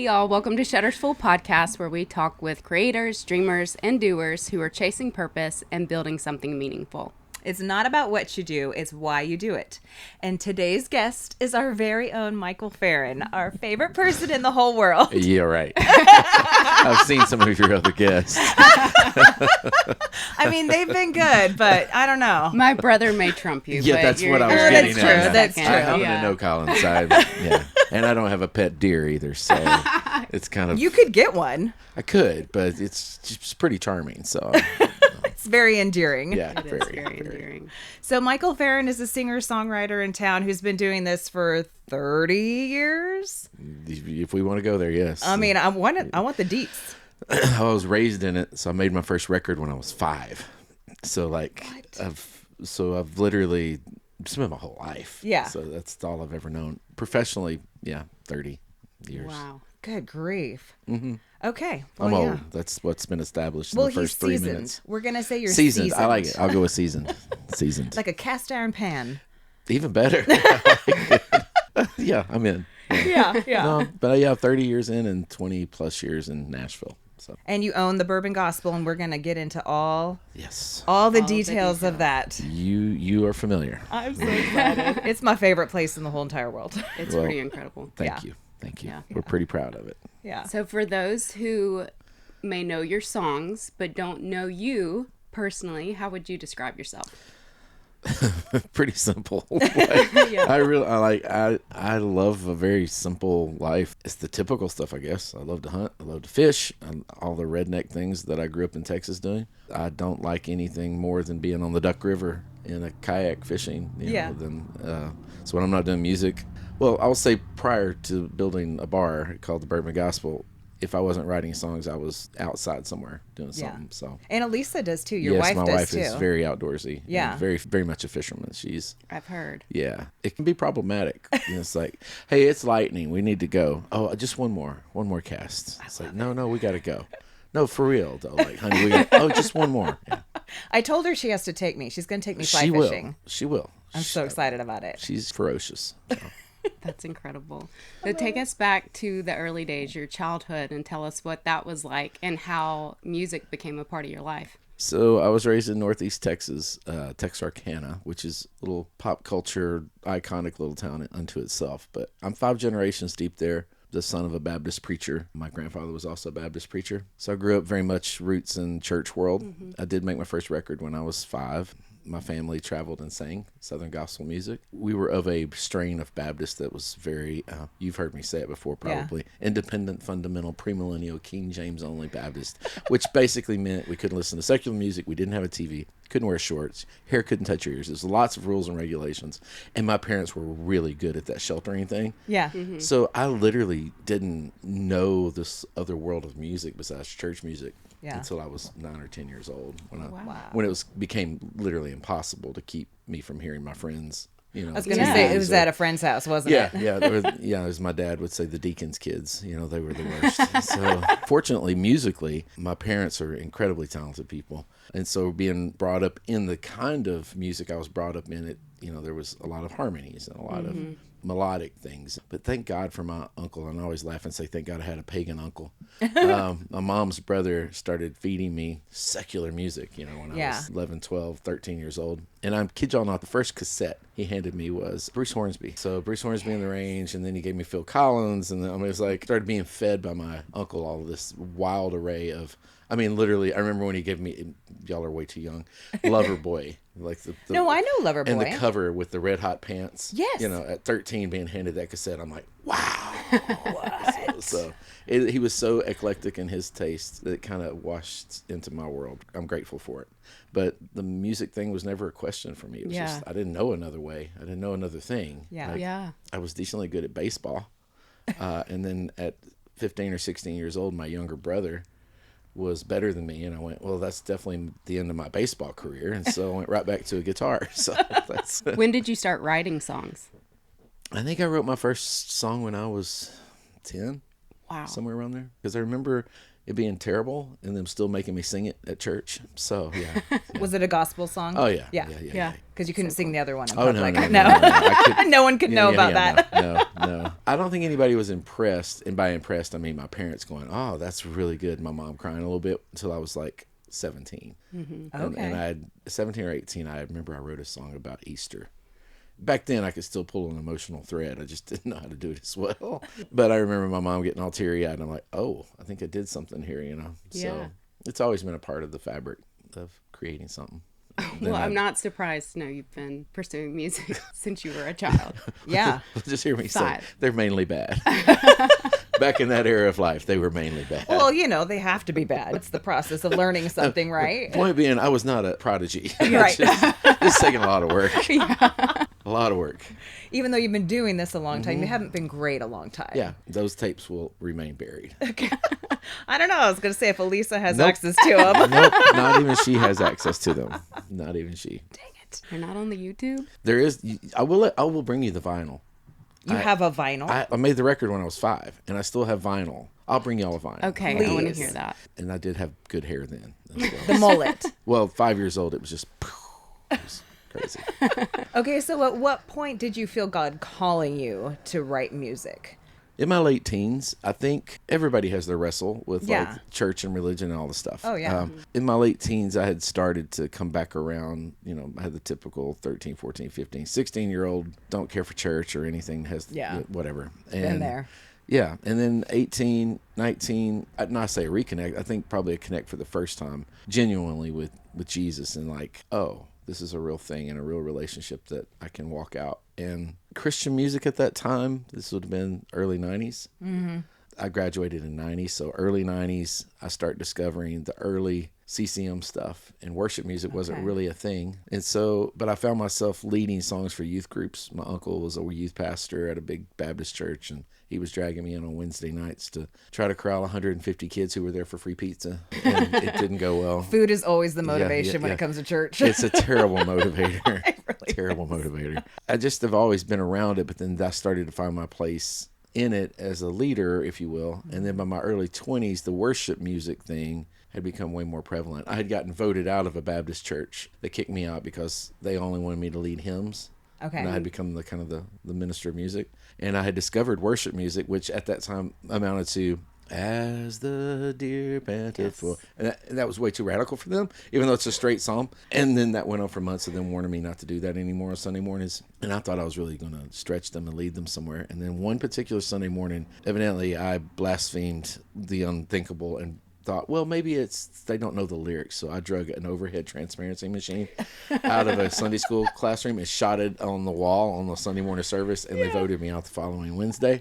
y'all. Welcome to Shutter's Full Podcast, where we talk with creators, dreamers, and doers who are chasing purpose and building something meaningful. It's not about what you do, it's why you do it. And today's guest is our very own Michael Farren, our favorite person in the whole world. Yeah, right. I've seen some of your other guests. I mean, they've been good, but I don't know. My brother may trump you. Yeah, but that's what I was Oh, getting that's at. true. That's true. I happen to know Colin's side. Yeah. And I don't have a pet deer either, so it's kind of... You could get one. I could, but it's just pretty charming, so... It's very endearing. Yeah, It is very endearing. So Michael Farren is a singer-songwriter in town who's been doing this for 30 years. If we want to go there, yes. I mean, I want the deets. I was raised in it, so I made my first record when I was 5. So, I've literally spent my whole life. Yeah. So that's all I've ever known. Professionally, 30 years. Wow. Good grief. Mm-hmm. Okay. I'm Well, old. yeah. That's what's been established in Well, the first he's 3 seasoned. minutes. We're going to say you're Seasoned. seasoned. I like it. I'll go with seasoned. Seasoned. Like a cast iron pan. Even better. Yeah, I'm in. Yeah. No, but 30 years in and 20 plus years in Nashville. So And you own the Bourbon Gospel, and we're going to get into all yes, the details of that. you are familiar. I'm so excited. It's my favorite place in the whole entire world. It's Well, pretty incredible. Thank you. Yeah. We're pretty proud of it. Yeah. So for those who may know your songs but don't know you personally, how would you describe yourself? Pretty simple. Yeah. I love a very simple life. It's the typical stuff, I guess. I love to hunt. I love to fish. All the redneck things that I grew up in Texas doing. I don't like anything more than being on the Duck River in a kayak fishing. So when I'm not doing music, well, I'll say prior to building a bar called the Bourbon Gospel, if I wasn't writing songs, I was outside somewhere doing something. So And Alisa does too. Your yes, wife my does wife too. is very outdoorsy. Yeah. And very, very much a fisherman. I've heard. Yeah, it can be problematic. It's like, hey, it's lightning. We need to go. Oh, just one more cast. It's like, no, we got to go. No, for real though. Like, honey, just one more. Yeah. I told her she has to take me. She's going to take me fly She fishing. will. I'm so excited about it. She's ferocious. So. That's incredible. So take us back to the early days, your childhood, and tell us what that was like and how music became a part of your life. So I was raised in Northeast Texas, Texarkana, which is a little pop culture, iconic little town unto itself. But I'm 5 generations deep there, the son of a Baptist preacher. My grandfather was also a Baptist preacher. So I grew up very much roots in church world. Mm-hmm. I did make my first record when I was 5. My family traveled and sang Southern gospel music. We were of a strain of Baptist that was very, you've heard me say it before probably, independent, fundamental, premillennial, King James only Baptist, which basically meant we couldn't listen to secular music, we didn't have a TV, couldn't wear shorts, hair couldn't touch your ears. There's lots of rules and regulations. And my parents were really good at that sheltering thing. Yeah. Mm-hmm. So I literally didn't know this other world of music besides church music. Yeah. Until I was 9 or 10 years old, when Wow. when it became literally impossible to keep me from hearing my friends. I was going to say, it was at a friend's house, wasn't it? As my dad would say, the deacon's kids. They were the worst. So fortunately, musically, my parents are incredibly talented people, and so being brought up in the kind of music I was brought up in, there was a lot of harmonies and a lot of melodic things. But thank God for my uncle. And I always laugh and say, thank God I had a pagan uncle. My mom's brother started feeding me secular music, when I was 11, 12, 13 years old. And I kid y'all not, the first cassette he handed me was Bruce Hornsby. So Bruce Hornsby in the Range, and then he gave me Phil Collins. And then, it was like, started being fed by my uncle all of this wild array of, literally, I remember when he gave me, y'all are way too young, Loverboy. Like No, I know Loverboy. And the cover with the red hot pants. Yes. At 13 being handed that cassette, I'm like, wow. What? He was so eclectic in his taste that it kind of washed into my world. I'm grateful for it. But the music thing was never a question for me. It was just, I didn't know another way. I didn't know another thing. Yeah. I was decently good at baseball. And then at 15 or 16 years old, my younger brother was better than me, and I went, well, that's definitely the end of my baseball career, and so I went right back to a guitar. So that's When did you start writing songs? I think I wrote my first song when I was 10. Wow. Somewhere around there, because I remember it being terrible and them still making me sing it at church. So yeah. Was it a gospel song? Oh yeah. Yeah. Because you couldn't sing the other one in Oh no, public. no, no, no, no. I could, No one could know about that. No. I don't think anybody was impressed, and by impressed I mean my parents going, "Oh, that's really good." My mom crying a little bit until I was like 17. Okay. And I had 17 or 18. I remember I wrote a song about Easter. Back then, I could still pull an emotional thread. I just didn't know how to do it as well. But I remember my mom getting all teary-eyed, and I'm like, "Oh, I think I did something here," you know. Yeah. So it's always been a part of the fabric of creating something. Well, I'm not surprised to know you've been pursuing music since you were a child. Yeah. Just hear me say, 5. they're mainly bad. Back in that era of life, they were mainly bad. Well, you know, they have to be bad. It's the process of learning something, right? Point being, I was not a prodigy. Right. It's taking a lot of work. A lot of work. Even though you've been doing this a long time, you haven't been great a long time. Yeah, those tapes will remain buried. I don't know. I was going to say if Alisa has Nope. access to them. Nope, not even she has access to them. Not even she. Dang it. They're not on the YouTube? There is. I will bring you the vinyl. You have a vinyl? I made the record when I was 5, and I still have vinyl. I'll bring y'all a vinyl. Okay, Please. I want to hear that. And I did have good hair then. as well. The mullet. Well, 5 years old, it was just it was crazy. Okay, so at what point did you feel God calling you to write music? In my late teens, I think everybody has their wrestle with Yeah. like church and religion and all the stuff. Oh, yeah. In my late teens, I had started to come back around. You know, I had the typical 13, 14, 15, 16-year-old, don't care for church or anything, has whatever. And Been there. Yeah. And then 18, 19, I say a reconnect. I think probably a connect for the first time genuinely with Jesus and like, oh, this is a real thing and a real relationship that I can walk out. And Christian music at that time, this would have been early 90s. Mm-hmm. I graduated in 90, so early 90s, I start discovering the early CCM stuff, and worship music wasn't really a thing. And so, but I found myself leading songs for youth groups. My uncle was a youth pastor at a big Baptist church, and he was dragging me in on Wednesday nights to try to corral 150 kids who were there for free pizza, and it didn't go well. Food is always the motivation when it comes to church. It's a terrible motivator. really Terrible motivator. I just have always been around it, but then I started to find my place in it as a leader, if you will. And then by my early 20s, the worship music thing had become way more prevalent. I had gotten voted out of a Baptist church. They kicked me out because they only wanted me to lead hymns. Okay. And I had become the kind of the minister of music. And I had discovered worship music, which at that time amounted to "As the deer panted for," and that was way too radical for them, even though it's a straight psalm. And then that went on for months of them warning me not to do that anymore on Sunday mornings. And I thought I was really going to stretch them and lead them somewhere. And then one particular Sunday morning, evidently I blasphemed the unthinkable and thought, well, maybe it's they don't know the lyrics. So I drug an overhead transparency machine out of a Sunday school classroom and shot it on the wall on the Sunday morning service, and they voted me out the following Wednesday.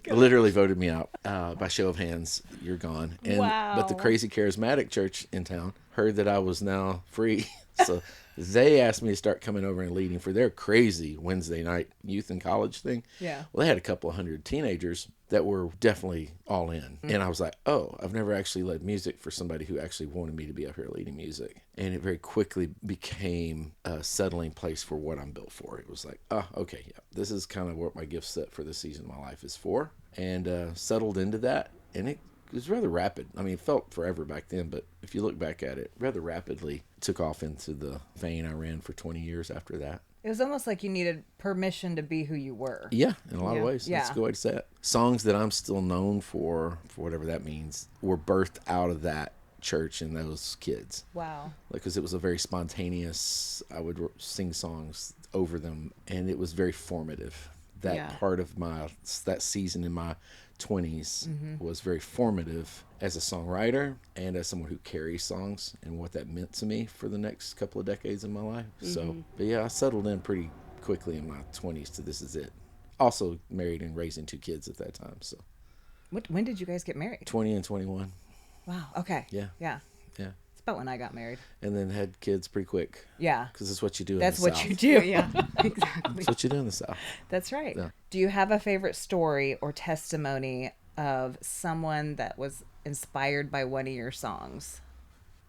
Literally voted me out by show of hands. You're gone. And but the crazy charismatic church in town heard that I was now free, so they asked me to start coming over and leading for their crazy Wednesday night youth and college thing. Yeah. Well, they had a couple of hundred teenagers that were definitely all in. And I was like, oh, I've never actually led music for somebody who actually wanted me to be up here leading music. And it very quickly became a settling place for what I'm built for. It was like, oh, okay, yeah, this is kind of what my gift set for this season of my life is for. And settled into that. And it was rather rapid. I mean, it felt forever back then, but if you look back at it, rather rapidly took off into the vein I ran for 20 years after that. It was almost like you needed permission to be who you were. Yeah, in a lot of ways. Yeah. That's a good way to say it. Songs that I'm still known for whatever that means, were birthed out of that church and those kids. Wow. Because it was a very spontaneous, I would sing songs over them, and it was very formative. That part of that season in my 20s was very formative as a songwriter and as someone who carries songs and what that meant to me for the next couple of decades of my life. So, but yeah, I settled in pretty quickly in my 20s to this is it. Also married and raising 2 kids at that time. So, When did you guys get married? 20 and 21. Wow. Okay. Yeah. Yeah. Yeah. It's about when I got married. And then had kids pretty quick. Yeah. Because that's what you do That's in the what South. you do. Yeah, exactly. That's what you do in the South. That's right. Yeah. Do you have a favorite story or testimony of someone that was inspired by one of your songs?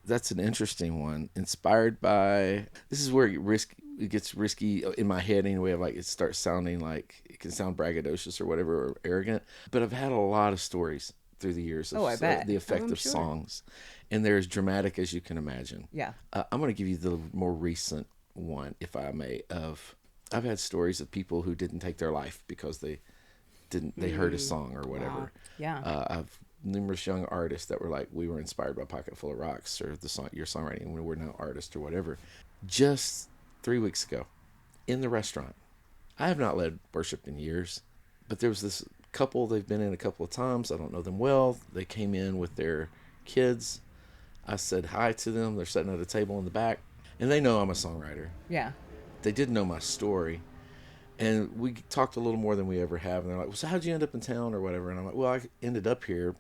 That's an interesting one. Inspired by, this is where it gets risky in my head anyway, of like it starts sounding like it can sound braggadocious or whatever, or arrogant. But I've had a lot of stories through the years of Oh, I bet. the effect I'm of sure. songs, and they're as dramatic as you can imagine. Yeah. I'm going to give you the more recent one, if I may. I've had stories of people who didn't take their life because they heard a song or whatever. Wow. Yeah. I've numerous young artists that were like, we were inspired by Pocket Full of Rocks or your songwriting, and we're now artists or whatever. Just 3 weeks ago, in the restaurant, I have not led worship in years, but there was this couple. They've been in a couple of times. I don't know them well. They came in with their kids. I said hi to them. They're sitting at a table in the back, and they know I'm a songwriter. Yeah. They didn't know my story. And we talked a little more than we ever have. And they're like, well, so how'd you end up in town or whatever? And I'm like, well, I ended up here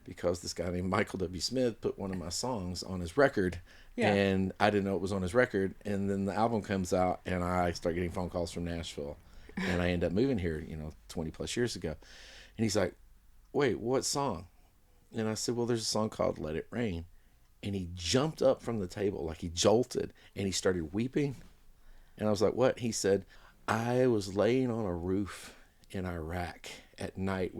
because this guy named Michael W. Smith put one of my songs on his record. Yeah. And I didn't know it was on his record. And then the album comes out, and I start getting phone calls from Nashville. And I end up moving here, 20 plus years ago. And he's like, wait, what song? And I said, well, there's a song called Let It Rain. And he jumped up from the table, like he jolted, and he started weeping. And I was like, what? He said, I was laying on a roof in Iraq at night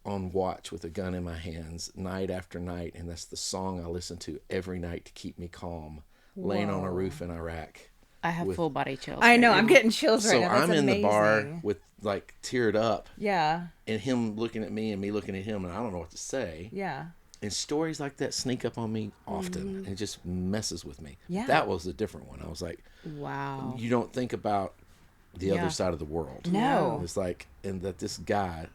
on watch with a gun in my hands night after night, and that's the song I listen to every night to keep me calm. Laying on a roof in Iraq. I have full body chills. I know. right I'm now. getting chills right So now. That's I'm in the bar amazing. with like teared up, Yeah. and him looking at me and me looking at him, and I don't know what to say. Yeah. And stories like that sneak up on me often, and it just messes with me. Yeah. That was a different one. I was like, Wow. you don't think about the Yeah. other side of the world. No. It's like, and that this guy,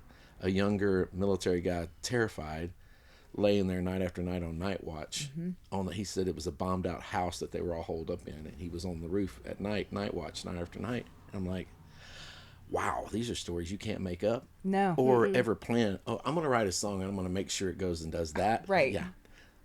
a younger military guy, terrified, laying there night after night on night watch. He said it was a bombed out house that they were all holed up in, and he was on the roof at night watch, night after night. And I'm like, wow, these are stories you can't make up. No. Or ever plan. Oh, I'm going to write a song and I'm going to make sure it goes and does that. Right. Yeah.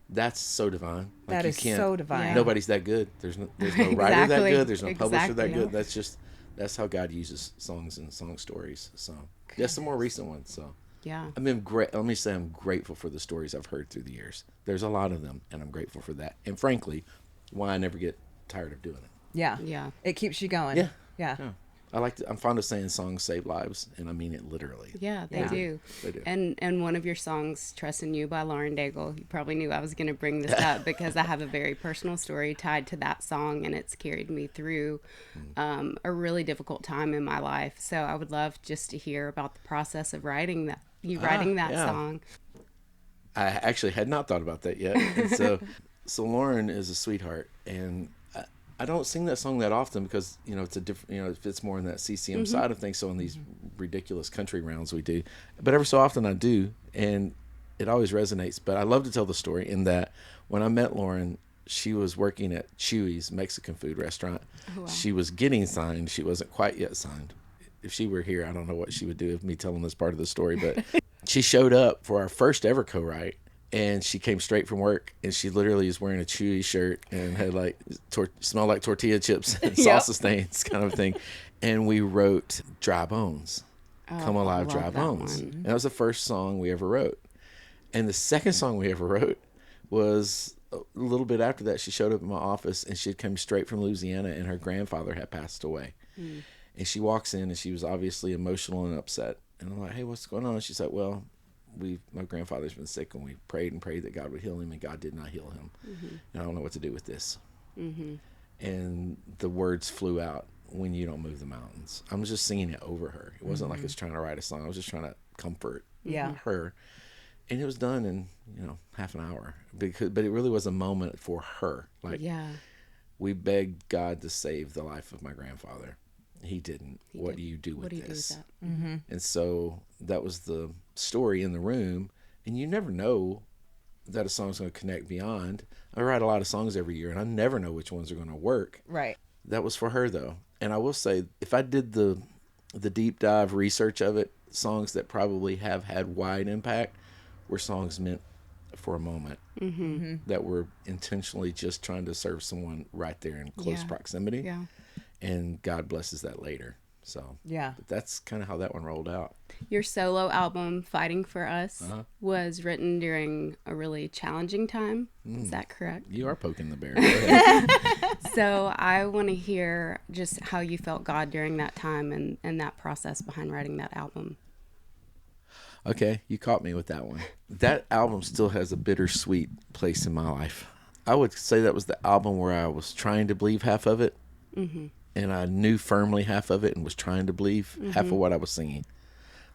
That's so divine. Like, That you is can't- so divine. Nobody's that good. There's no writer that Exactly. good. There's no publisher that Exactly. good. That's how God uses songs and song stories. So that's the more recent one. So Yeah. I mean, great. Let me say I'm grateful for the stories I've heard through the years. There's a lot of them, and I'm grateful for that. And frankly, why I never get tired of doing it. Yeah. Yeah. It keeps you going. Yeah. Yeah. Yeah. I'm fond of saying songs save lives, and I mean it literally. Yeah, they Yeah. do. They do. And one of your songs, Trust in You by Lauren Daigle, you probably knew I was going to bring this up because I have a very personal story tied to that song, and it's carried me through a really difficult time in my life. So I would love just to hear about the process of writing that yeah. song. I actually had not thought about that yet. And so Lauren is a sweetheart, and I don't sing that song that often because, it's a different, it fits more in that CCM side of things. So in these ridiculous country rounds we do, but every so often I do, and it always resonates. But I love to tell the story in that when I met Lauren, she was working at Chewy's Mexican food restaurant. Oh, wow. She was getting signed. She wasn't quite yet signed. If she were here, I don't know what she would do of me telling this part of the story, but she showed up for our first ever co-write. And she came straight from work, and she literally is wearing a Chewy shirt and had like smelled like tortilla chips and salsa stains kind of thing. And we wrote Dry Bones, Come Alive, I Dry love that Bones. one. And that was the first song we ever wrote. And the second song we ever wrote was a little bit after that. She showed up in my office, and she had come straight from Louisiana, and her grandfather had passed away. And she walks in, and she was obviously emotional and upset. And I'm like, hey, what's going on? And she's like, well, my grandfather's been sick, and we prayed and prayed that God would heal him, and God did not heal him. And I don't know what to do with this. And the words flew out, when you don't move the mountains. I'm just singing it over her. It wasn't like I was trying to write a song. I was just trying to comfort her. And it was done in, half an hour. But it really was a moment for her. Like, Yeah. we begged God to save the life of my grandfather. He didn't. What do you do with What do you do this? with that? And so that was the story in the room. And you never know that a song's going to connect beyond. I write a lot of songs every year, and I never know which ones are going to work. Right. That was for her, though. And I will say, if I did the deep dive research of it, songs that probably have had wide impact were songs meant for a moment, that were intentionally just trying to serve someone right there in close proximity. Yeah. And God blesses that later. So Yeah. but that's kind of how that one rolled out. Your solo album, Fighting for Us, was written during a really challenging time. Is that correct? You are poking the bear. Go ahead. So I want to hear just how you felt God during that time and that process behind writing that album. Okay, you caught me with that one. That album still has a bittersweet place in my life. I would say that was the album where I was trying to believe half of it, and I knew firmly half of it and was trying to believe half of what I was singing.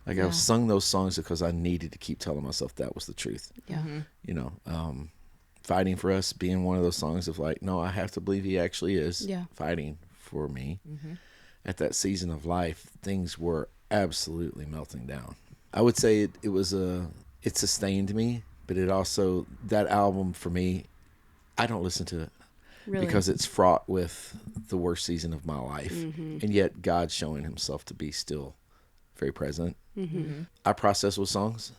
Like I sung those songs because I needed to keep telling myself that was the truth. Yeah. You know, Fighting for Us being one of those songs of like, no, I have to believe he actually is fighting for me. At that season of life, things were absolutely melting down. I would say it sustained me, but it also, that album for me, I don't listen to it because it's fraught with the worst season of my life. And yet God's showing himself to be still very present. I process with songs.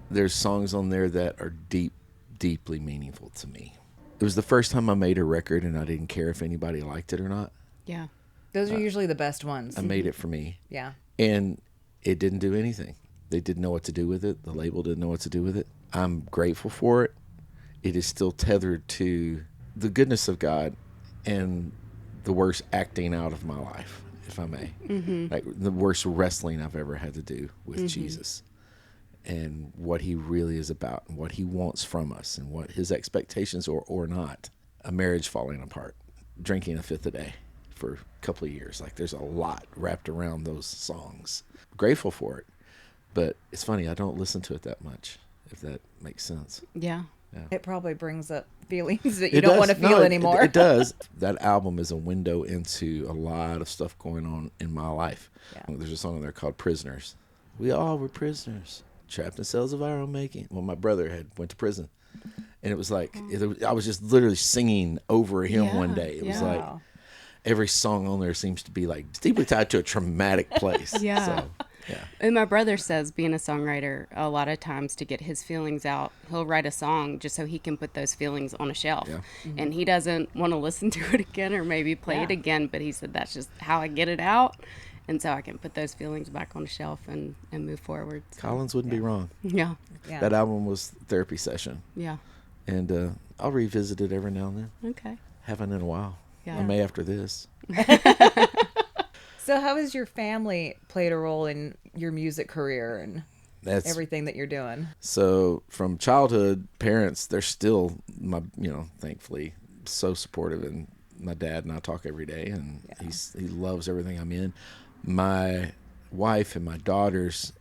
There's songs on there that are deeply meaningful to me. It was the first time I made a record and I didn't care if anybody liked it or not. Yeah. Those are usually the best ones. I made it for me. Yeah. And it didn't do anything. They didn't know what to do with it. The label didn't know what to do with it. I'm grateful for it. It is still tethered to the goodness of God and the worst acting out of my life, if I may. Like the worst wrestling I've ever had to do with Jesus and what he really is about and what he wants from us and what his expectations are or not. A marriage falling apart, drinking a fifth a day for a couple of years. Like there's a lot wrapped around those songs. Grateful for it. But it's funny, I don't listen to it that much, if that makes sense. Yeah. It probably brings up feelings that you don't want to feel anymore. It does. That album is a window into a lot of stuff going on in my life. Yeah. There's a song in there called Prisoners. We all were prisoners, trapped in cells of our own making. Well, my brother went to prison. And it was like, I was just literally singing over him one day. It was like, every song on there seems to be like deeply tied to a traumatic place. Yeah. So, yeah. And my brother says, being a songwriter, a lot of times to get his feelings out, he'll write a song just so he can put those feelings on a shelf. Yeah. And he doesn't want to listen to it again or maybe play it again, but he said that's just how I get it out. And so I can put those feelings back on a shelf and move forward. So, Collins wouldn't be wrong. Yeah. That album was therapy session. Yeah. And I'll revisit it every now and then. Okay. Haven't in a while. Yeah. I may after this. So how has your family played a role in your music career and everything that you're doing? So from childhood, parents, they're still thankfully so supportive. And my dad and I talk every day, and he loves everything I'm in. My wife and my daughters,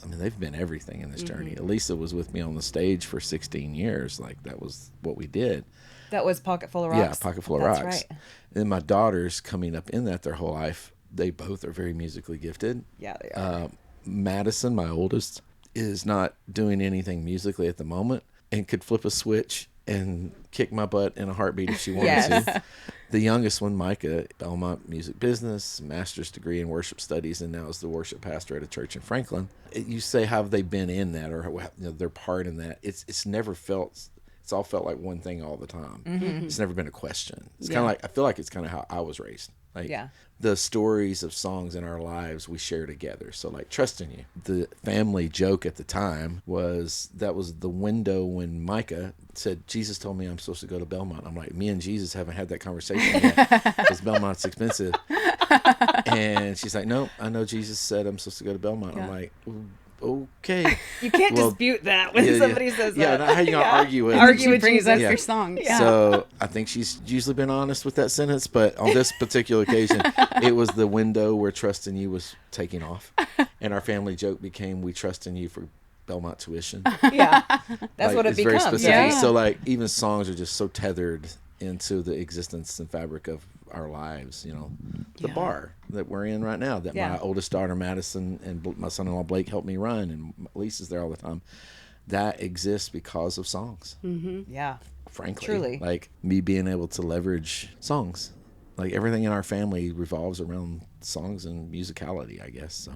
I mean, they've been everything in this journey. Alisa was with me on the stage for 16 years. Like that was what we did. That was Pocket Full of Rocks? Yeah, Pocket Full of Rocks. Right. And then my daughters coming up in that their whole life, they both are very musically gifted. Yeah, they are. Madison, my oldest, is not doing anything musically at the moment and could flip a switch and kick my butt in a heartbeat if she wanted to. The youngest one, Micah, Belmont Music Business, master's degree in worship studies, and now is the worship pastor at a church in Franklin. You say, how have they been in that or their part in that? It's never felt... It's all felt like one thing all the time. It's never been a question. It's kind of like, I feel like it's kind of how I was raised. Like the stories of songs in our lives we share together. So like Trust in You. The family joke at the time was the window when Micah said, Jesus told me I'm supposed to go to Belmont. I'm like, me and Jesus haven't had that conversation yet because Belmont's expensive. And she's like, no, I know Jesus said I'm supposed to go to Belmont. I'm like, okay. You can't dispute that when somebody says that. Yeah, not how you gonna argue with Argue with brings up your songs. Yeah. So I think she's usually been honest with that sentence, but on this particular occasion, it was the window where Trust in You was taking off. And our family joke became, we trust in you for Belmont tuition. Yeah. That's what it it's becomes. Very specific. Yeah. So like even songs are just so tethered into the existence and fabric of our lives, the bar that we're in right now that my oldest daughter Madison and my son-in-law Blake helped me run, and Lisa's there all the time. That exists because of songs. Yeah, frankly, truly, like me being able to leverage songs. Like everything in our family revolves around songs and musicality, I guess.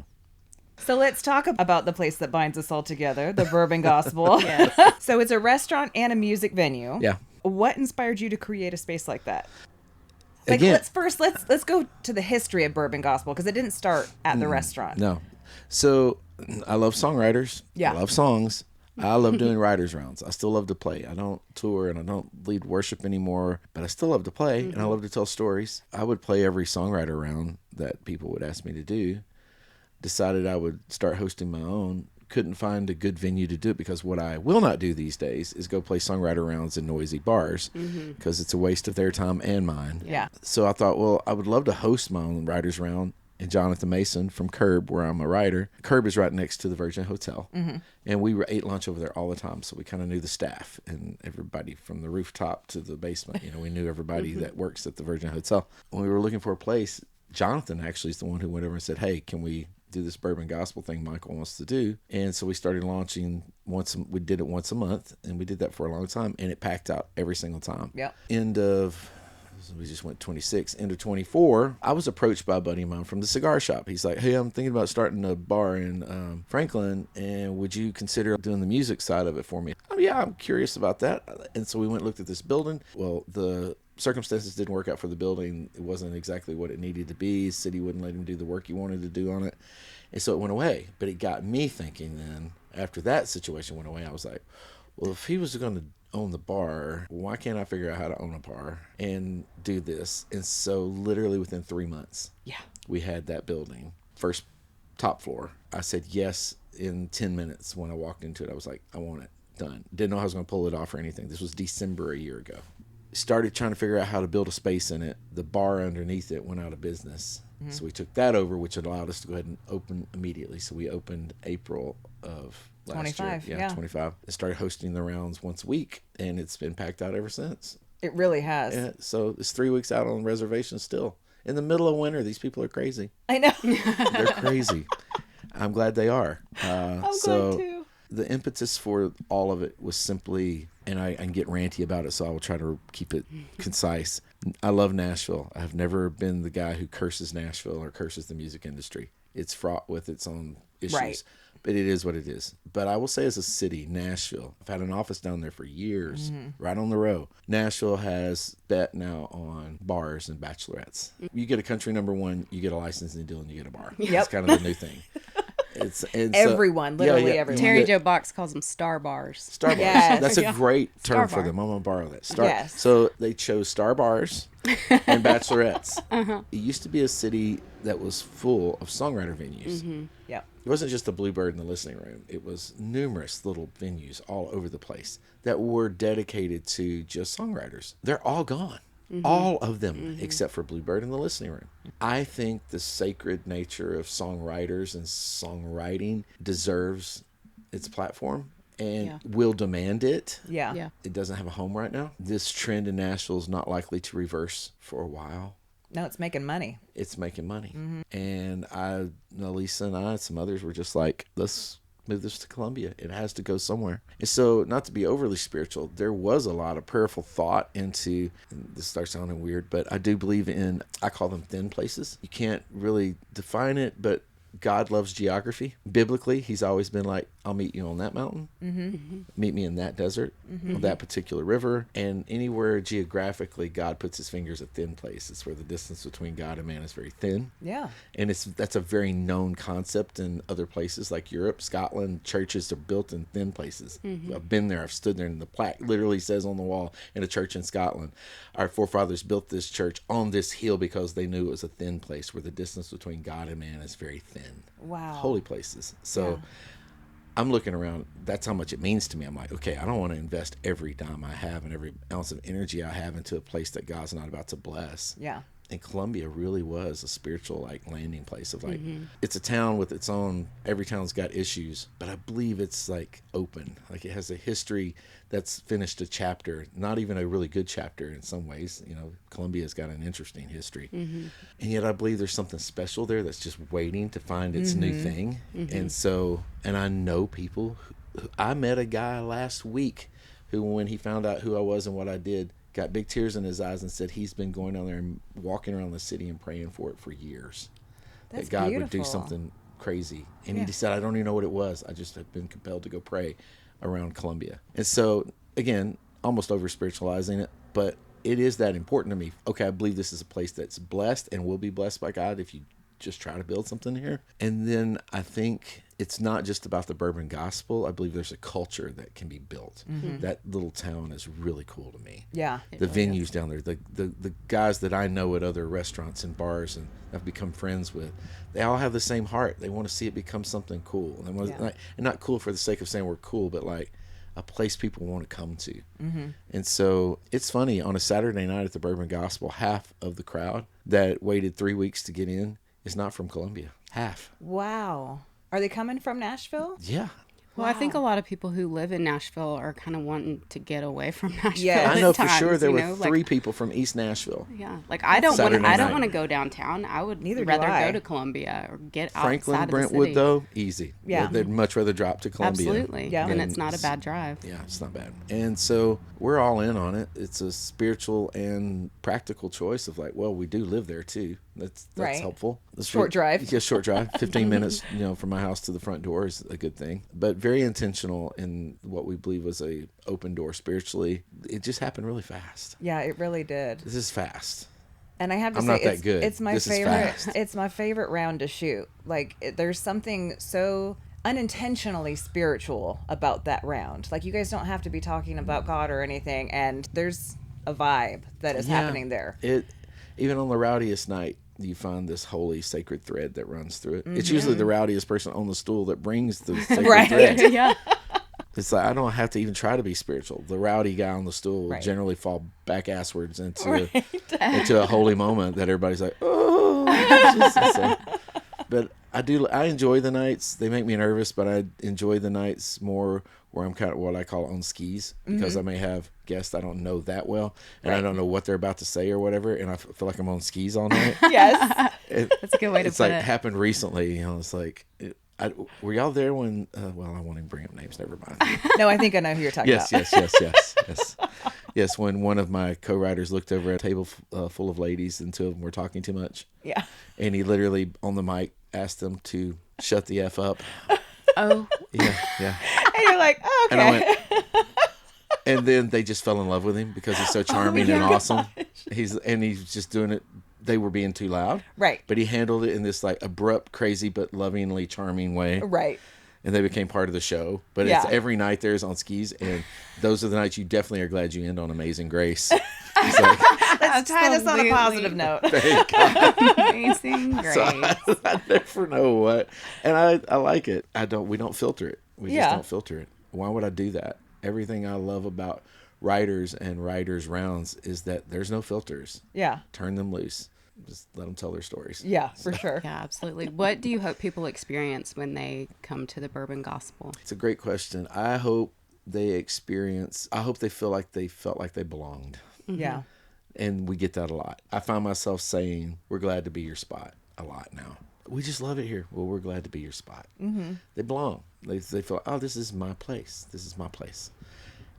So let's talk about the place that binds us all together, the Bourbon Gospel. So it's a restaurant and a music venue. Yeah. What inspired you to create a space like that? Again, let's go to the history of Bourbon Gospel, because it didn't start at the restaurant. No. So I love songwriters. Yeah. I love songs. I love doing writers rounds. I still love to play. I don't tour and I don't lead worship anymore, but I still love to play and I love to tell stories. I would play every songwriter round that people would ask me to do. Decided I would start hosting my own, couldn't find a good venue to do it, because what I will not do these days is go play songwriter rounds in noisy bars, because it's a waste of their time and mine. Yeah. So I thought, well, I would love to host my own writers round. And Jonathan Mason from Curb, where I'm a writer. Curb is right next to the Virgin Hotel. And we ate lunch over there all the time. So we kind of knew the staff and everybody from the rooftop to the basement. We knew everybody that works at the Virgin Hotel. When we were looking for a place, Jonathan actually is the one who went over and said, hey, can we do this bourbon gospel thing Michael wants to do? And so we started launching we did it once a month, and we did that for a long time, and it packed out every single time. Yep. We just went 26. End of 24, I was approached by a buddy of mine from the cigar shop. He's like, hey, I'm thinking about starting a bar in Franklin, and would you consider doing the music side of it for me? Oh, yeah, I'm curious about that. And so we went and looked at this building. Well, the circumstances didn't work out for the building. It wasn't exactly what it needed to be. The city wouldn't let him do the work he wanted to do on it. And so it went away. But it got me thinking then, after that situation went away, I was like, well, if he was going to own the bar, why can't I figure out how to own a bar and do this? And so literally within 3 months, we had that building, first top floor. I said yes in 10 minutes. When I walked into it, I was like, I want it done. Didn't know how I was going to pull it off or anything. This was December a year ago. Started trying to figure out how to build a space in it. The bar underneath it went out of business. So we took that over, which allowed us to go ahead and open immediately. So we opened April of last 25, year. yeah. 25. I started hosting the rounds once a week, and it's been packed out ever since. It really has. Yeah, so it's 3 weeks out on reservation still. In the middle of winter, these people are crazy. I know. They're crazy. I'm glad they are. I'm glad too. The impetus for all of it was simply, and I can get ranty about it, so I will try to keep it concise. I love Nashville. I've never been the guy who curses Nashville or curses the music industry. It's fraught with its own issues. Right. But it is what it is. But I will say, as a city, Nashville, I've had an office down there for years, right on the row. Nashville has bet now on bars and bachelorettes. You get a country number one, you get a licensing deal, and you get a bar. Yep. That's kind of the new thing. Everyone, literally everyone. Terry Joe Box calls them star bars. Star bars. Yes. That's a great term Star for bar. them. I'm going to borrow that. Yes. So they chose star bars and bachelorettes. It used to be a city that was full of songwriter venues. Yep. It wasn't just the Bluebird in the listening room. It was numerous little venues all over the place that were dedicated to just songwriters. They're all gone. All of them, except for Bluebird in the listening room. I think the sacred nature of songwriters and songwriting deserves its platform and will demand it. Yeah. It doesn't have a home right now. This trend in Nashville is not likely to reverse for a while. No, it's making money. It's making money. And Alisa and I and some others were just like, let's move this to Columbia. It has to go somewhere. And so, not to be overly spiritual, there was a lot of prayerful thought into, and this starts sounding weird, but I do believe in, I call them thin places. You can't really define it, but God loves geography. Biblically, he's always been like, I'll meet you on that mountain. Meet me in that desert, on that particular river. And anywhere geographically God puts his fingers, a thin place. It's where the distance between God and man is very thin. Yeah. And that's a very known concept in other places like Europe, Scotland. Churches are built in thin places. I've been there. I've stood there, and the plaque literally says on the wall in a church in Scotland, our forefathers built this church on this hill because they knew it was a thin place where the distance between God and man is very thin. Wow. Holy places. So I'm looking around. That's how much it means to me. I'm like, okay, I don't want to invest every dime I have and every ounce of energy I have into a place that God's not about to bless. Yeah. And Columbia really was a spiritual landing place of it's a town with its own, every town's got issues, but I believe it's open. It has a history that's finished a chapter, not even a really good chapter in some ways. Columbia's got an interesting history. And yet I believe there's something special there that's just waiting to find its new thing. And I know people, I met a guy last week who, when he found out who I was and what I did, got big tears in his eyes and said he's been going down there and walking around the city and praying for it for years. That's that God beautiful. would do something crazy. And he said, I don't even know what it was. I just have been compelled to go pray around Columbia. And so, again, almost over spiritualizing it, but it is that important to me. Okay, I believe this is a place that's blessed and will be blessed by God if you just try to build something here. And then I think it's not just about the bourbon gospel. I believe there's a culture that can be built. That little town is really cool to me. Yeah. The venues down there, the guys that I know at other restaurants and bars and I've become friends with, they all have the same heart. They want to see it become something cool. They want and not cool for the sake of saying we're cool, but like a place people want to come to. And so it's funny, on a Saturday night at the Bourbon Gospel, half of the crowd that waited 3 weeks to get in is not from Columbia. Half. Wow. Are they coming from Nashville? Yeah. Well, I think a lot of people who live in Nashville are kind of wanting to get away from Nashville. Yeah, I know at for times, sure there you were know? 3 Like, people from East Nashville. yeah, like I don't Saturday want night. to go downtown. I would Neither do rather I. go to Columbia or get Franklin, outside Brentwood, of the city. though, easy. Yeah. They'd much rather drop to Columbia. Absolutely. Yeah. And it's not a bad drive. Yeah, it's not bad. And so we're all in on it. It's a spiritual and practical choice of like, well, we do live there too. That's Right. helpful. Short drive. Yeah, short drive. 15 minutes, from my house to the front door is a good thing. But very intentional in what we believe was a open door spiritually. It just happened really fast. Yeah, it really did. This is fast. And I have to I'm say, not that good. it's my This is favorite. fast. It's my favorite round to shoot. Like, there's something so unintentionally spiritual about that round. Like, you guys don't have to be talking about God or anything, and there's a vibe that is happening there. It even on the rowdiest night, you find this holy sacred thread that runs through it. It's usually the rowdiest person on the stool that brings the sacred Right. thread. Yeah. It's like I don't have to even try to be spiritual. The rowdy guy on the stool will Right. generally fall back asswards into a holy moment that everybody's like, oh. So, but I enjoy the nights. They make me nervous, but I enjoy the nights more where I'm kind of what I call on skis, because I may have guests I don't know that well, and I don't know what they're about to say or whatever, and I feel like I'm on skis all night. Yes. That's a good way to It's put like it. happened recently. It's like, were y'all there when? Well, I won't even bring up names. Never mind. No, I think I know who you're talking Yes, about. yes. Yes, when one of my co-writers looked over at a table full of ladies and 2 of them were talking too much, Yeah. and he literally on the mic asked them to shut the F up. Oh, Yeah. And you're like, oh, okay. And I went, and then they just fell in love with him because he's so charming and awesome. He's just doing it. They were being too loud. Right. But he handled it in this like abrupt, crazy, but lovingly charming way. Right. And they became part of the show. But Yeah. it's every night there's on skis, and those are the nights you definitely are glad you end on Amazing Grace. It's like, Let's tie this on a Absolutely. positive note. thank God. amazing grace. I never know what, and I like it. We don't filter it. We Yeah. just don't filter it. Why would I do that? Everything I love about writers and writers rounds is that there's no filters. Yeah. Turn them loose. Just let them tell their stories. Yeah, for sure. Yeah, absolutely. What do you hope people experience when they come to the Bourbon Gospel? It's a great question. I hope they feel like they felt like they belonged. Yeah. And we get that a lot. I find myself saying, we're glad to be your spot a lot now. We just love it here. Well, we're glad to be your spot. Mm-hmm. They belong. They feel, oh, this is my place. This is my place.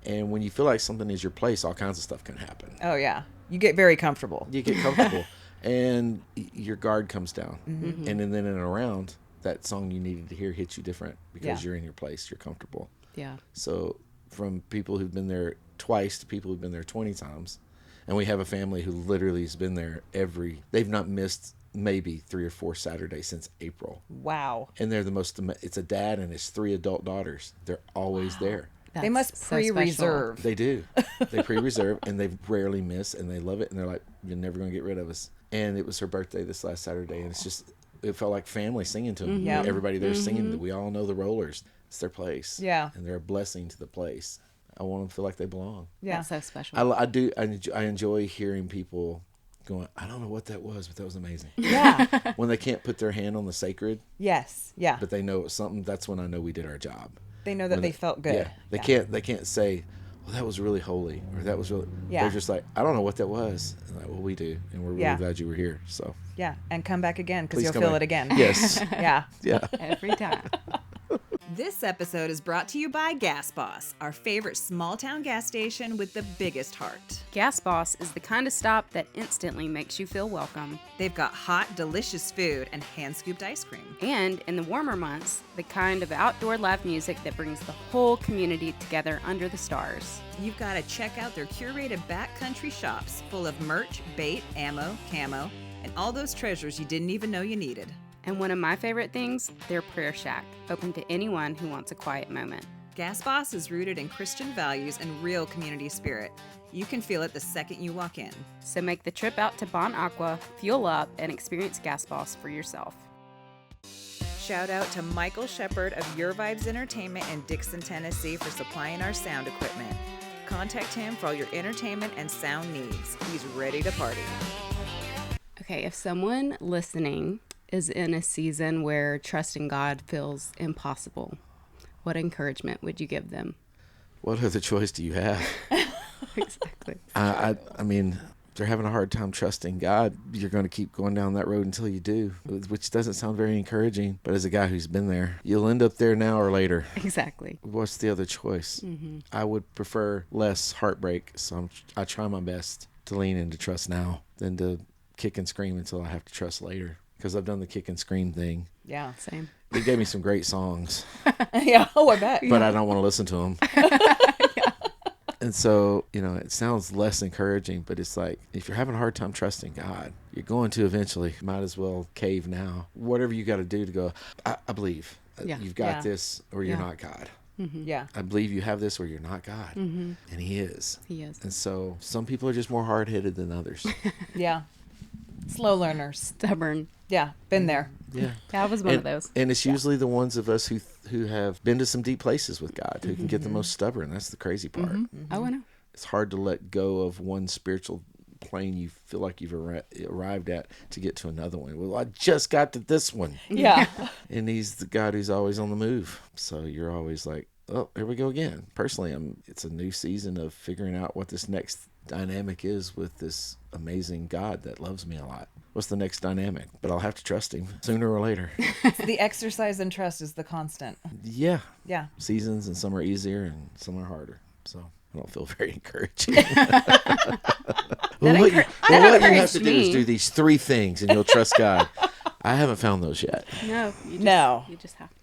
And when you feel like something is your place, all kinds of stuff can happen. Oh, yeah. You get very comfortable. You get comfortable and your guard comes down. Mm-hmm. And then in and around, that song you needed to hear hits you different because Yeah. you're in your place. You're comfortable. Yeah. So from people who've been there twice to people who've been there 20 times. And we have a family who literally has been there they've not missed maybe 3 or 4 Saturdays since April. Wow. And they're it's a dad and his 3 adult daughters. They're always there. They must That's so special. pre-reserve. They do. They pre-reserve and they rarely miss and they love it. And they're like, you're never going to get rid of us. And it was her birthday this last Saturday. And it felt like family singing to them. Yeah. Everybody there singing. We all know the Rollers. It's their place. Yeah. And they're a blessing to the place. I want them to feel like they belong. Yeah. That's so special. I do. I enjoy hearing people going, I don't know what that was, but that was amazing. Yeah. When they can't put their hand on the sacred, Yes. Yeah. but they know it's something, that's when I know we did our job. They know that When they felt good. Yeah. They can't say, well, that was really holy, or that was really, Yeah. they're just like, I don't know what that was. And like, well, we do. And we're really Yeah. glad you were here. So Yeah. And come back again because please you'll come feel back. it again. Yes. Yeah. Yeah. Every time. This episode is brought to you by Gas Boss, our favorite small town gas station with the biggest heart. Gas Boss is the kind of stop that instantly makes you feel welcome. They've got hot, delicious food and hand-scooped ice cream. And in the warmer months, the kind of outdoor live music that brings the whole community together under the stars. You've got to check out their curated backcountry shops full of merch, bait, ammo, camo, and all those treasures you didn't even know you needed. And one of my favorite things, their prayer shack, open to anyone who wants a quiet moment. Gas Boss is rooted in Christian values and real community spirit. You can feel it the second you walk in. So make the trip out to Bon Aqua, fuel up, and experience Gas Boss for yourself. Shout out to Michael Shepard of Your Vibes Entertainment in Dixon, Tennessee for supplying our sound equipment. Contact him for all your entertainment and sound needs. He's ready to party. Okay, if someone listening is in a season where trusting God feels impossible, what encouragement would you give them? What other choice do you have? Exactly. I mean, if they're having a hard time trusting God, you're going to keep going down that road until you do, which doesn't sound very encouraging. But as a guy who's been there, you'll end up there now or later. Exactly. What's the other choice? Mm-hmm. I would prefer less heartbreak, so I try my best to lean into trust now than to kick and scream until I have to trust later. Because I've done the kick and scream thing. Yeah. Same. It gave me some great songs. Yeah. Oh, I bet. But I don't want to listen to them. And so, it sounds less encouraging, but it's like, if you're having a hard time trusting God, you're going to eventually. Might as well cave now. Whatever you got to do to go, I believe. Yeah. You've got Yeah. this or you're Yeah. not God. Mm-hmm. Yeah. I believe you have this or you're not God. Mm-hmm. And he is. He is. And so some people are just more hard-headed than others. Yeah. Slow learners. Stubborn. Yeah. Been there. Yeah. I was one of those. And it's usually the ones of us who have been to some deep places with God, who can get the most stubborn. That's the crazy part. Mm-hmm. Oh, I know. It's hard to let go of one spiritual plane you feel like you've arrived at to get to another one. Well, I just got to this one. Yeah. And he's the God who's always on the move. So you're always like, oh, here we go again. Personally, it's a new season of figuring out what this next dynamic is with this amazing God that loves me a lot. What's the next dynamic? But I'll have to trust him sooner or later. The exercise and trust is the constant. Yeah. Yeah. Seasons, and some are easier and some are harder. So I don't feel very encouraging. What you have to do is do these 3 things and you'll trust God. I haven't found those yet. No. You just have to.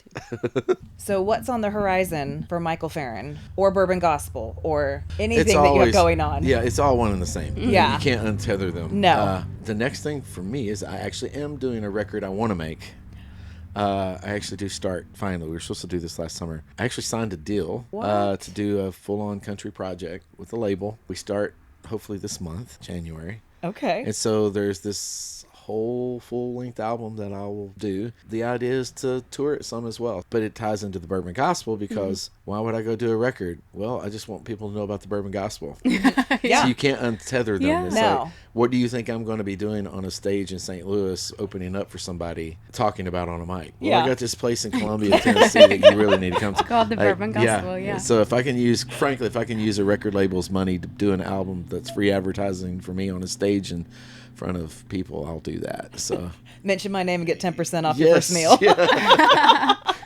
So what's on the horizon for Michael Farren or Bourbon Gospel or anything It's that you have going on? Yeah, it's all one and the same. Yeah. You can't untether them. No. The next thing for me is I actually am doing a record I want to make. I actually do start finally. We were supposed to do this last summer. I actually signed a deal to do a full-on country project with a label. We start hopefully this month, January. Okay. And so there's this whole full-length album that I will do. The idea is to tour it some as well, but it ties into the Bourbon Gospel because why would I go do a record? Well, I just want people to know about the Bourbon Gospel. Yeah. So you can't untether them. Yeah. It's No. like, what do you think I'm going to be doing on a stage in St. Louis, opening up for somebody, talking about on a mic? Well, Yeah. I got this place in Columbia, Tennessee that you really need to come to. Called the Bourbon Gospel, yeah. So if I can use a record label's money to do an album that's free advertising for me on a stage in front of people, I'll do that. So Mention my name and get 10% off your first meal.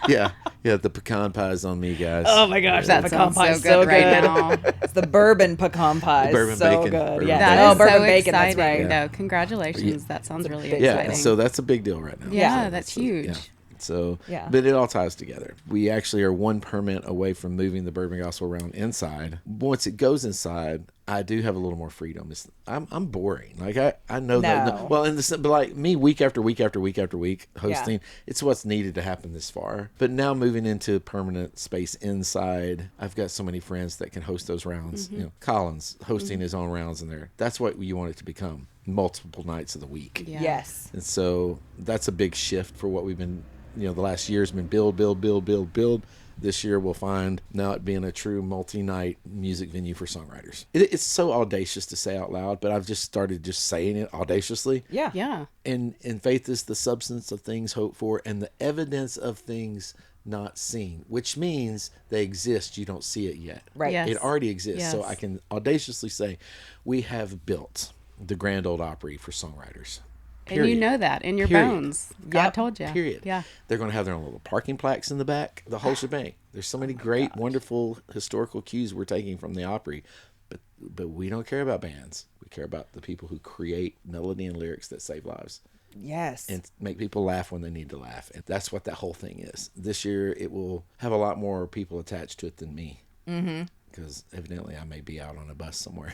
Yeah, the pecan pie's on me, guys. Oh my gosh, that pecan sounds pie so is so good right good. now. It's the bourbon pecan pie. The bourbon so bacon. good. Bourbon Yeah. bacon. That is bourbon so bacon. That's exciting, right. though. Congratulations. That sounds really big exciting. Yeah, so that's a big deal right now. Yeah, So that's huge. Yeah. So, Yeah. but it all ties together. We actually are one permit away from moving the Bourbon Gospel around inside. Once it goes inside, I do have a little more freedom. I'm boring. Like I know that. No. Well, but like me, week after week after week after week hosting, it's what's needed to happen this far. But now moving into permanent space inside, I've got so many friends that can host those rounds. Collins hosting his own rounds in there. That's what you want it to become. Multiple nights of the week. Yeah. Yes. And so that's a big shift for what we've been, the last year's been build. This year we'll find now it being a true multi-night music venue for songwriters. It's so audacious to say out loud, but I've just started just saying it audaciously. Yeah. Yeah. And faith is the substance of things hoped for and the evidence of things not seen, which means they exist. You don't see it yet. Right. Yes. It already exists. So Yes. I can audaciously say we have built the Grand Ole Opry for songwriters. And you Period. know that in your Period. bones. God Yep. told you. Period. Yeah. They're going to have their own little parking plaques in the back, the whole shebang. There's so many great, wonderful historical cues we're taking from the Opry, but we don't care about bands. We care about the people who create melody and lyrics that save lives Yes. and make people laugh when they need to laugh. And that's what that whole thing is. This year, it will have a lot more people attached to it than me. Mm-hmm. Because evidently I may be out on a bus somewhere.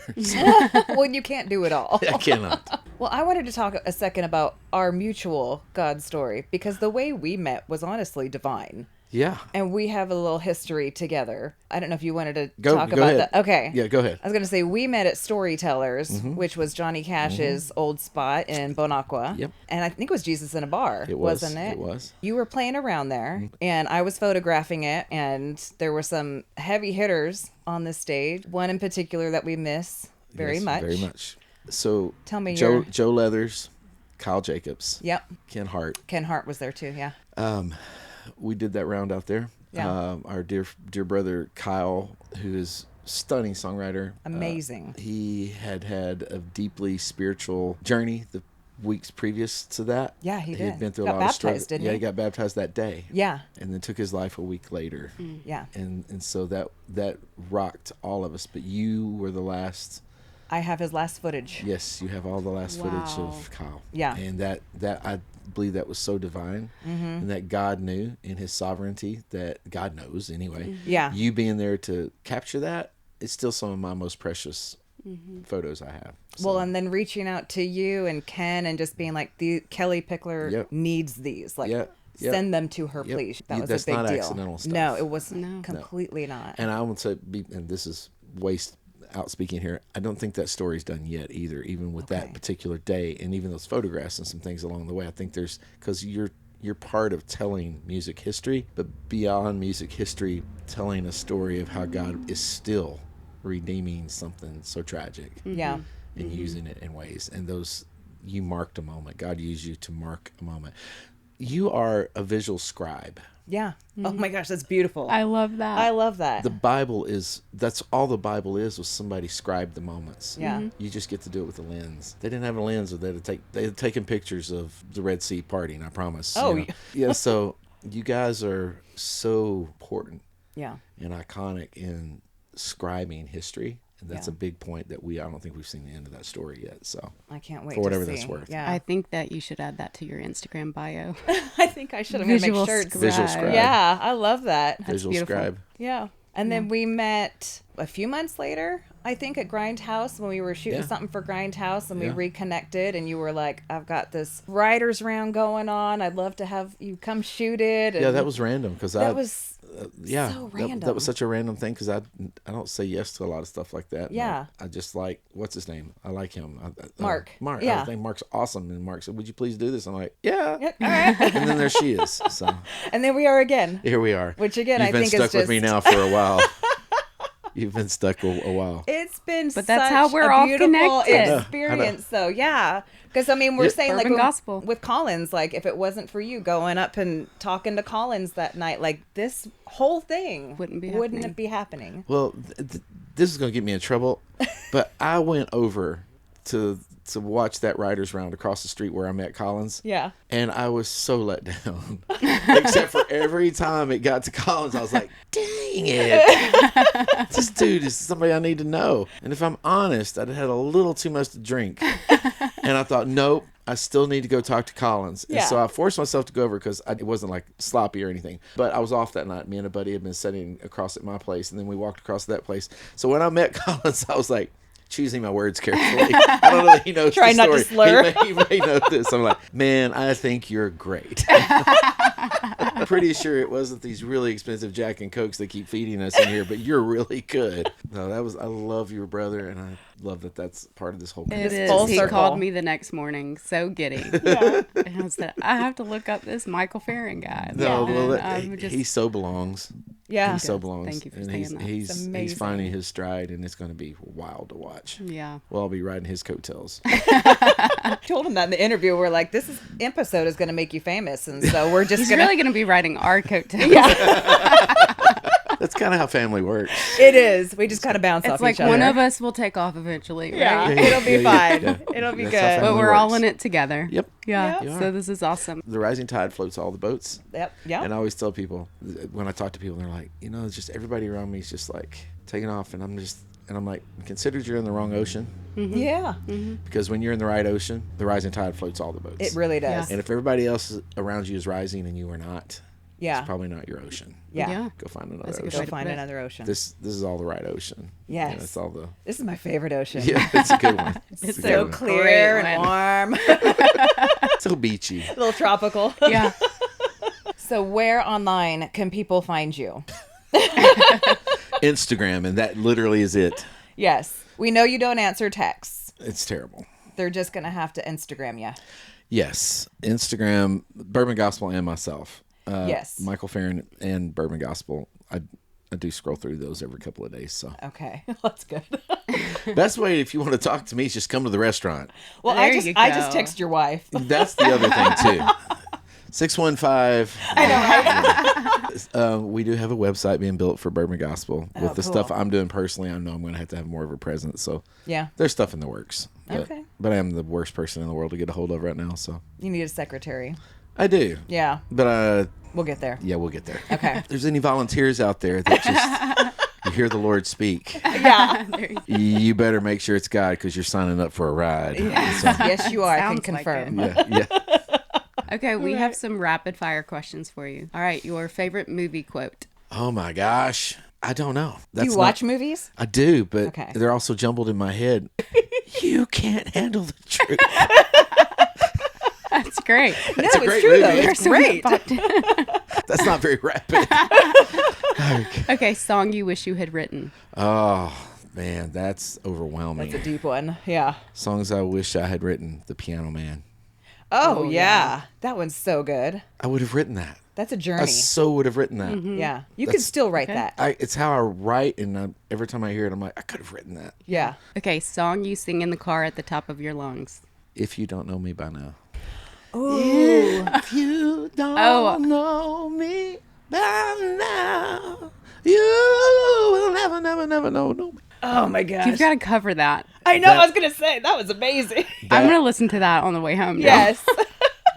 Well, you can't do it all. I cannot. Well, I wanted to talk a second about our mutual God story, because the way we met was honestly divine. Yeah. And we have a little history together. I don't know if you wanted to Go talk about ahead. that. Okay. Yeah, go ahead. I was going to say, we met at Storytellers, which was Johnny Cash's old spot in Bonacqua. Yep. And I think it was Jesus in a Bar, It was. wasn't it? It was. You were playing around there, and I was photographing it, and there were some heavy hitters on the stage. One in particular that we miss very Yes, much. Very much. So Tell me Joe Leathers, Kyle Jacobs, Yep. Ken Hart. Ken Hart was there too, yeah. We did that round out there. Yeah. Our dear brother Kyle, who is stunning songwriter. Amazing. He had a deeply spiritual journey the weeks previous to that. Yeah, he He did. had been through Got a lot of struggle. baptized, didn't Yeah, he? he got baptized that day. Yeah. And then took his life a week later. Yeah. And so that rocked all of us. But you were the last. I have his last footage. Yes, you have all the last footage Wow. of Kyle. Yeah. And that I believe that was so divine, and that God knew in His sovereignty, that God knows anyway. Yeah. You being there to capture that is still some of my most precious photos I have. Well, So, and then reaching out to you and Ken and just being like, Kelly Pickler Yep. needs these. Like, Yep. Yep. send them to her, Yep. please. That You- was that's a big not deal. accidental stuff. No, it was No. completely not. and I would say, and this is waste out speaking here, I don't think that story's done yet either, even with that Okay. particular day, and even those photographs and some things along the way. I think there's, because you're part of telling music history, but beyond music history, telling a story of how God is still redeeming something so tragic Yeah. and using it in ways. And those, you marked a moment. God used you to mark a moment. You are a visual scribe. Yeah. Oh my gosh, that's beautiful. I love that. I love that. The Bible that's all the Bible is, was somebody scribed the moments. Yeah. You just get to do it with a lens. They didn't have a lens, or they had taken pictures of the Red Sea parting, I promise. Oh, you know? Yeah, so you guys are so important Yeah. and iconic in scribing history. And that's Yeah. a big point that I don't think we've seen the end of that story yet. So I can't wait For whatever to see. that's worth. Yeah. I think that you should add that to your Instagram bio. I think I should. I'm going to Visual make shirts. scribe. Visual scribe. Yeah, I love that. visual beautiful. scribe. Yeah. And then we met a few months later, I think, at Grindhouse when we were shooting Yeah. something for Grindhouse, and we Yeah. reconnected, and you were like, I've got this writer's round going on. I'd love to have you come shoot it. And Yeah, that was random because that was yeah, so that random. was such a random thing because I don't say yes to a lot of stuff like that. Yeah. I just like, what's his name? I like him. Mark. Mark. Yeah. I think Mark's awesome. And Mark said, "Would you please do this?" I'm like, "Yeah." Yeah, all right. And then there she is. So And then we are again. here we are. Which, again, You've I been think is stuck with me just- now for a while. You've been stuck a while. It's been But that's such how we're a all beautiful connected. I know. experience, though. Yeah. Because, I mean, we're Yep. saying, like, Urban gospel. with Collins, like, if it wasn't for you going up and talking to Collins that night, like, this whole thing Wouldn't be wouldn't happening. be happening. Well, this is going to get me in trouble, but I went over to watch that writers round across the street where I met Collins. Yeah. And I was so let down. Except for every time it got to Collins, I was like, dang it. This dude is somebody I need to know. And if I'm honest, I'd had a little too much to drink. And I thought, nope, I still need to go talk to Collins. And Yeah. so I forced myself to go over because it wasn't like sloppy or anything. But I was off that night. Me and a buddy had been sitting across at my place, and then we walked across to that place. So when I met Collins, I was like, choosing my words carefully. I don't know that he knows Try the not to story. slur. He may know this. I'm like, man, I think you're great. I'm pretty sure it wasn't these really expensive Jack and Cokes they keep feeding us in here, but you're really good. No, I love your brother, and I love that that's part of this whole It is. full He circle. called me the next morning, so giddy. Yeah. And I said, I have to look up this Michael Farren guy. No, And well, I'm just- he so belongs. Yeah. He so Good. belongs. Thank you for and saying he's, that. He's, It's he's amazing. finding his stride, and it's going to be wild to watch. yeah. Well, I'll be riding his coattails. I told him that in the interview. We're like, this episode is going to make you famous. And so we're just He's going to. really going to be writing our coattails. That's kind of how family works. It is. We just kind of bounce It's off like each other. one of us will take off eventually, right? Yeah. Yeah, It'll be yeah, fine. yeah. It'll be That's how good. family But we're all works. in it together. Yep. Yeah. You So are. this is awesome. The rising tide floats all the boats. Yep. Yeah. And I always tell people, when I talk to people, they're like, it's just everybody around me is just like taking off. And I'm like, consider you're in the wrong ocean. Yeah. Because when you're in the right ocean, the rising tide floats all the boats. It really does. And if everybody else around you is rising and you are not, Yeah. It's probably not your ocean. Yeah. Go find another That's a good ocean. way Go to find put it. another ocean. This is all the right ocean. Yes. Yeah, it's all the. This is my favorite ocean. Yeah, it's a good one. It's a so good one. Clear Great and one. warm. So beachy. A little tropical. Yeah. So where online can people find you? Instagram, and that literally is it. Yes. We know you don't answer texts. It's terrible. They're just going to have to Instagram you. Yes, Instagram, Bourbon Gospel, and myself. Yes. Michael Farren and Bourbon Gospel. I do scroll through those every couple of days. So Okay. That's good. best way if you want to talk to me is just come to the restaurant. Well, There I you just go. text your wife. That's the other thing too. 615. We do have a website being built for Bourbon Gospel. With the cool. stuff I'm doing personally, I know I'm going to have more of a presence. So Yeah. there's stuff in the works. But, Okay. But I am the worst person in the world to get a hold of right now. So You need a secretary. I do. Yeah. But We'll get there. yeah, we'll get there. Okay. If there's any volunteers out there that just you hear the Lord speak, Yeah. you better make sure it's God because you're signing up for a ride. So, Yes, you are. I can Sounds like confirm. yeah. Okay, we have some rapid fire questions for you. All right, your favorite movie quote. Oh my gosh. I don't know. Do you watch movies? I do, but Okay. they're also jumbled in my head. You can't handle the truth. That's great. It's a great true, movie. though. It's great. That's not very rapid. Okay, song you wish you had written. Oh man, that's overwhelming. That's a deep one. Yeah. Songs I wish I had written. The Piano Man. Oh, Oh, yeah. That one's so good. I would have written that. That's a I journey. so would have written that. Yeah. You could still write Okay. that. It's how I write, and every time I hear it, I'm like, I could have written that. Yeah. Okay, song you sing in the car at the top of your lungs. If you don't know me by now. Ooh. If you don't Oh. know me by now, you will never know me. Oh, my gosh. You've got to cover that. I know. I was going to say. That was amazing. I'm going to listen to that on the way home. now. Yes.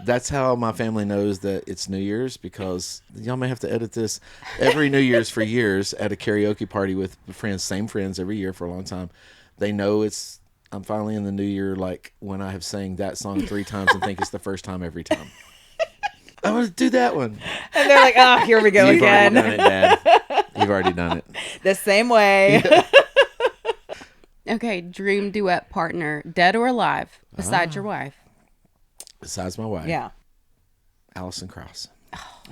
That's how my family knows that it's New Year's, because y'all may have to edit this. Every New Year's for years at a karaoke party with friends, same friends every year for a long time, they know I'm finally in the new year, like when I have sang that song 3 times and think it's the first time every time. I want to do that one. And they're like, oh, here we go You've already again. done it, Dad. You've already done it. The same way. Okay, dream duet partner, dead or alive, besides your wife. Besides my wife, Yeah. Alison Krauss.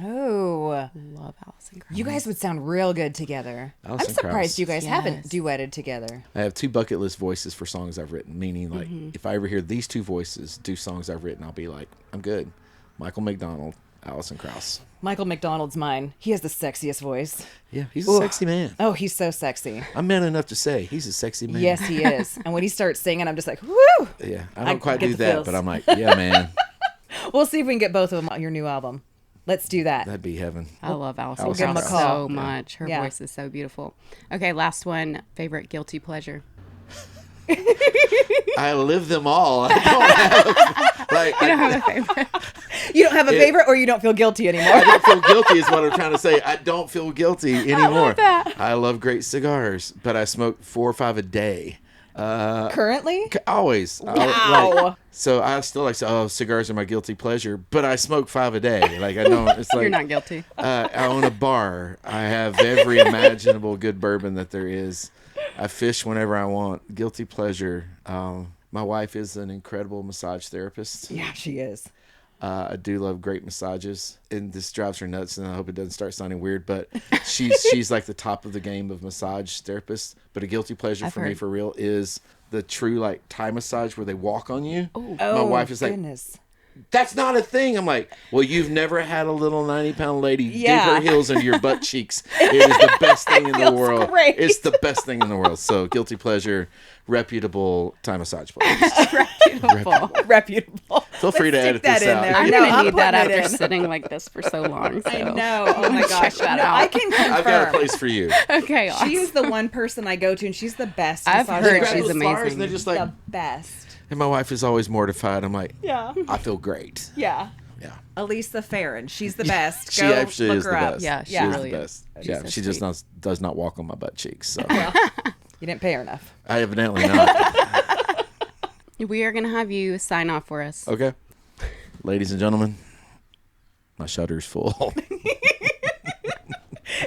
Oh. Love Alison Krauss. You guys would sound real good together. I'm Alison surprised Krauss. you guys haven't Yes. duetted together. I have 2 bucket list voices for songs I've written, meaning like if I ever hear these 2 voices do songs I've written, I'll be like, I'm good. Michael McDonald, Alison Krauss. Michael McDonald's mine. He has the sexiest voice. Yeah, he's a Ooh. sexy man. Oh, he's so sexy. I'm man enough to say he's a sexy man. Yes, he is. And when he starts singing, I'm just like, woo! Yeah, I I don't quite get do the that, feels. but I'm like, yeah, man, We'll see if we can get both of them on your new album. Let's do that. that'd be heaven. I love Alison We'll give him a Krauss call. so much. Her Yeah. voice is so beautiful. Okay, last one. Favorite guilty pleasure. I live them all. I don't have like I don't have a favorite. You don't have a favorite, or you don't feel guilty anymore? I don't feel guilty is what I'm trying to say. I don't feel guilty anymore. that. I love great cigars, but I smoke 4 or 5 a day. Currently? Always. Wow. So I still like say, oh, cigars are my guilty pleasure, but I smoke 5 a day. Like I don't. It's like You're not guilty. I own a bar. I have every imaginable good bourbon that there is. I fish whenever I want. Guilty pleasure. My wife is an incredible massage therapist. Yeah, she is. I do love great massages, and this drives her nuts, and I hope it doesn't start sounding weird, but she's like the top of the game of massage therapists. But a guilty pleasure I've for me, heard. for real, is the true like Thai massage where they walk on you. Oh, My wife is like, goodness. that's not a thing. I'm like, well, you've never had a little 90-pound lady Yeah. dig her heels into your butt cheeks. It is the best thing in the feels world. great. It's the best thing in the world. So guilty pleasure, reputable Thai massage place. Reputable. Reputable. Feel free to Let's edit stick that this in out. there. I'm No, gonna I'm need that putting it after in. sitting like this for so long. So. I know. Oh my gosh. Check that No, out. I can confirm. I've got a place for you. Okay, awesome. She is the one person I go to, and she's the best. I've massage heard therapist. she's Those bars, amazing. and they're just like, the best. and my wife is always mortified. I'm like, Yeah. I feel great. Yeah. Yeah. Alisa Farren. She's the best. She Go actually look is her the up. best. Yeah, she she is really the is. best. She's Yeah, so she just sweet. does not walk on my butt cheeks. So Well, you didn't pay her enough. I evidently not. We are gonna have you sign off for us. Okay. Ladies and gentlemen, my shutter's full.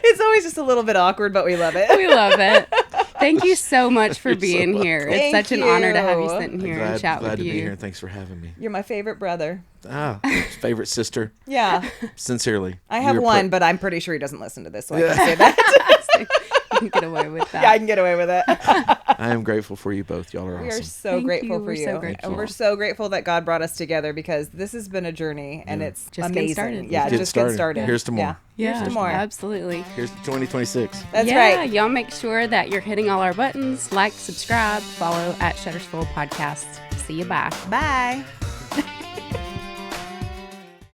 It's always just a little bit awkward, but we love it. We love it. Thank you so much for You're so being here. welcome. It's Thank such an honor to have you you. sitting here and chat Glad with to be here. you. Thanks for having me. You're my favorite brother. Favorite sister. Yeah. Sincerely. I have You're one, but I'm pretty sure he doesn't listen to this, so I can say that. You can get away with that. Yeah, I can get away with it. I am grateful for you both. Y'all are We are awesome. so Thank grateful you. for We're you. so grateful. And we're so grateful that God brought us together because this has been a journey and it's Just getting amazing. started. Yeah, Get just get started. started. Here's to more. Yeah. Yeah, Here's to more. absolutely. Here's to 2026. That's yeah, right. y'all make sure that you're hitting all our buttons. Like, subscribe, follow at Shuttersville Podcasts. See you. Bye. Bye.